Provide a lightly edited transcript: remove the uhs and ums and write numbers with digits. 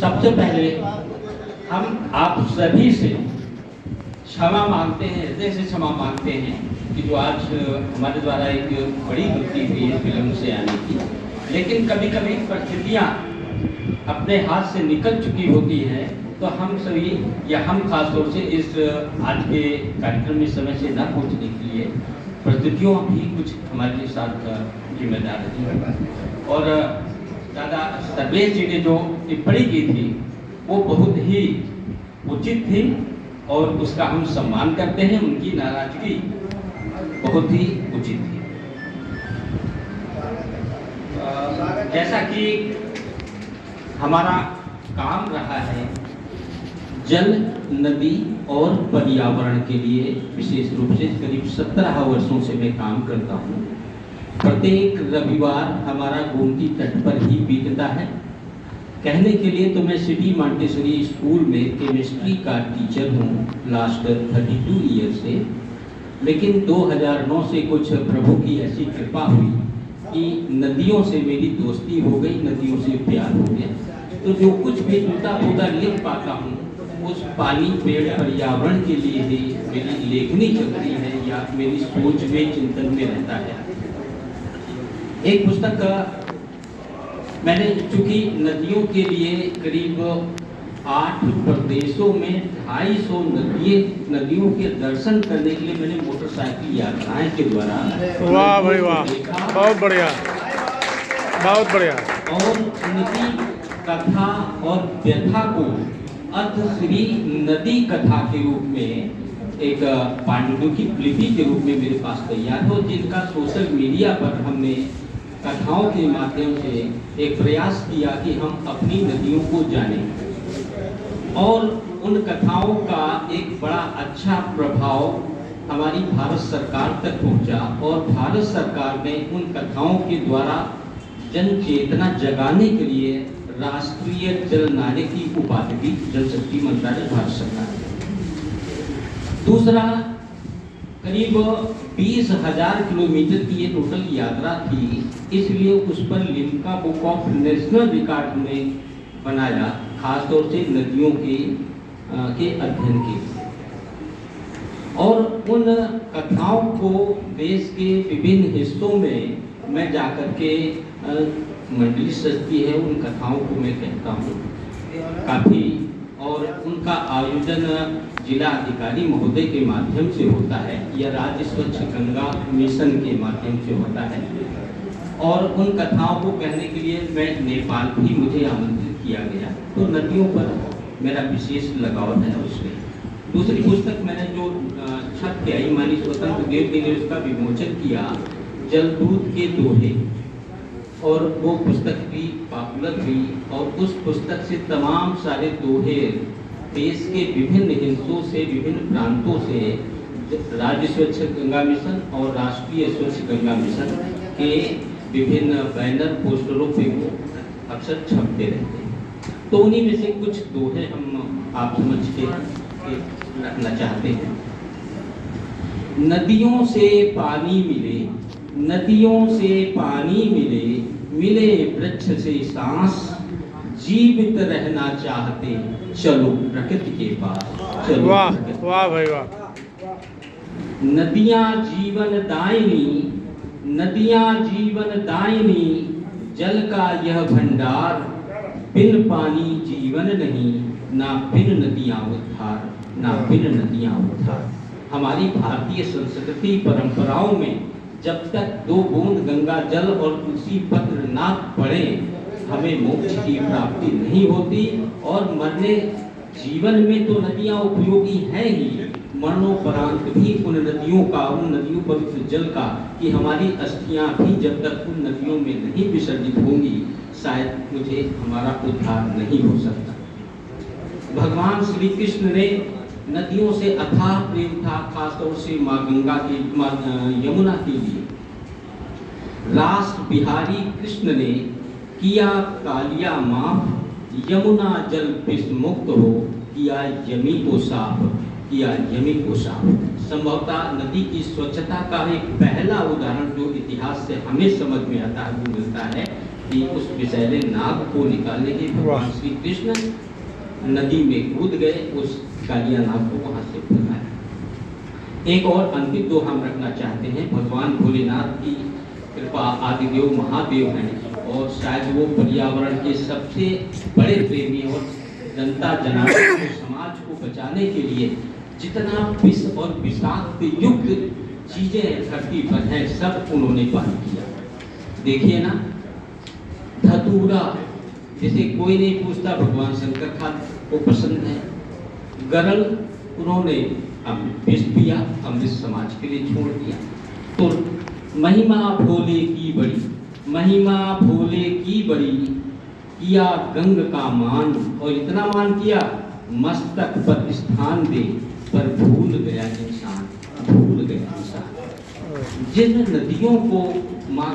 सबसे पहले हम आप सभी से क्षमा मांगते हैं, हृदय से क्षमा मांगते हैं कि जो आज हमारे द्वारा एक बड़ी गलती हुई है फिल्म से आने की, लेकिन कभी कभी परिस्थितियाँ अपने हाथ से निकल चुकी होती हैं, तो हम सभी या हम खास तौर से इस आज के कार्यक्रम में समय से न पहुंचने के लिए परिस्थितियों भी कुछ हमारे साथ जिम्मेदार रही। और दादा सर्वेश जी ने जो टिप्पणी की थी वो बहुत ही उचित थी और उसका हम सम्मान करते हैं। उनकी नाराजगी बहुत ही उचित थी। जैसा कि हमारा काम रहा है जल, नदी और पर्यावरण के लिए, विशेष रूप से करीब 17 वर्षों से मैं काम करता हूँ। प्रत्येक रविवार हमारा गोमती तट पर ही बीतता है। कहने के लिए तो मैं सिटी मॉन्टेसरी स्कूल में केमिस्ट्री का टीचर हूँ लास्ट 32 ईयर से, लेकिन 2009 से कुछ प्रभु की ऐसी कृपा हुई कि नदियों से मेरी दोस्ती हो गई, नदियों से प्यार हो गया। तो जो कुछ भी टूटा फूटा लिख पाता हूँ उस पानी, पेड़, पर्यावरण के लिए ही मेरी लेखनी चलती है या मेरी सोच में, चिंतन में रहता है। एक पुस्तक मैंने, चूंकि नदियों के लिए करीब 8 प्रदेशों में 250 नदियों के दर्शन करने के लिए मैंने मोटरसाइकिल यात्राएं के द्वारा, वाह भाई वाह, बहुत बढ़िया, बहुत बढ़िया। और उनकी कथा और व्यथा को अर्थश्री नदी कथा के रूप में एक पांडुलिपि लिपि के रूप में मेरे पास तैयार हो, जिनका सोशल मीडिया पर हमने कथाओं के माध्यम से एक प्रयास किया कि हम अपनी नदियों को जानें। और उन कथाओं का एक बड़ा अच्छा प्रभाव हमारी भारत सरकार तक पहुंचा और भारत सरकार ने उन कथाओं के द्वारा जन चेतना जगाने के लिए राष्ट्रीय जल नायक की उपाधि दी, जल शक्ति मंत्रालय भारत सरकार। दूसरा, करीब 20,000 किलोमीटर की ये टोटल यात्रा थी, इसलिए उस पर Limca book of national record में बनाया, खासतौर से नदियों के अध्ययन के लिए। और उन कथाओं को देश के विभिन्न हिस्सों में मैं जाकर के मंडली सजती है, उन कथाओं को मैं कहता हूँ काफ़ी, और उनका आयोजन जिला अधिकारी महोदय के माध्यम से होता है या राज्य स्वच्छ गंगा मिशन के माध्यम से होता है। और उन कथाओं को कहने के लिए मैं नेपाल भी मुझे आमंत्रित किया गया, तो नदियों पर मेरा विशेष लगाव है उसमें। दूसरी पुस्तक मैंने जो 6 मानी स्वतंत्र देव जी ने उसका विमोचन किया, जलदूत के दोहे, और वो पुस्तक भी पॉपुलर हुई। और उस पुस्तक से तमाम सारे दोहे देश के विभिन्न हिस्सों से, विभिन्न प्रांतों से राज्य स्वच्छ गंगा मिशन और राष्ट्रीय स्वच्छ गंगा मिशन के विभिन्न बैनर, पोस्टरों पे वो अक्सर छपते रहते हैं। तो उन्हीं में से कुछ दोहे हम आप समझ के रखना चाहते हैं। नदियों से पानी मिले, नदियों से पानी मिले, मिले वृक्ष से सांस, जीवित रहना चाहते चलो प्रकृति के पास, चलो। वाह वाह भाई वाह। नदियां जीवन दायिनी, नदियां जीवन दायिनी, जल का यह भंडार, बिन पानी जीवन नहीं, ना बिन नदियां उद्धार, ना बिन नदियां उद्धार। हमारी भारतीय संस्कृति परंपराओं में जब तक 2 बूंद गंगा जल और तुलसी पत्र ना पड़े, हमें मोक्ष की प्राप्ति नहीं होती। और मरने जीवन में तो नदियां उपयोगी हैं ही, मरणोपरांत भी उन नदियों का, उन नदियों पवित्र जल का, कि हमारी अस्थियां भी जब तक उन नदियों में नहीं विसर्जित होंगी, शायद मुझे हमारा उद्धार नहीं हो सकता। भगवान श्री कृष्ण ने नदियों से अथाह प्रेम था, खासतौर से माँ गंगा की, माँ यमुना के लिए। रास बिहारी कृष्ण ने किया कालिया माफ, यमुना जल विष मुक्त हो, किया यमी को साफ, किया यमी को साफ। संभवतः नदी की स्वच्छता का एक पहला उदाहरण जो इतिहास से हमें समझ में आता है वो मिलता है कि उस विषैले नाग को निकालने के लिए भगवान श्री कृष्ण नदी में कूद गए, उस कालिया नाग को वहां से भगाया। एक और अंतिम दोहा हम रखना चाहते हैं। भगवान भोलेनाथ की कृपा, आदिदेव महादेव हैं और शायद वो पर्यावरण के सबसे बड़े प्रेमी और जनता जनार्दन को, समाज को बचाने के लिए जितना विष और विषाक्त युक्त चीजें धरती पर हैं सब उन्होंने पार किया। देखिए ना, धतूरा जैसे कोई नहीं पूछता, भगवान शंकर को पसंद है। गरल उन्होंने विष पिया, अमृत समाज के लिए छोड़ दिया। तो महिमा भोले की बड़ी, महिमा भोले की बड़ी, किया गंग का मान, और इतना मान किया मस्तक पर स्थान दे, पर भूल गया इंसान, भूल गया इंसान। जिन नदियों को माँ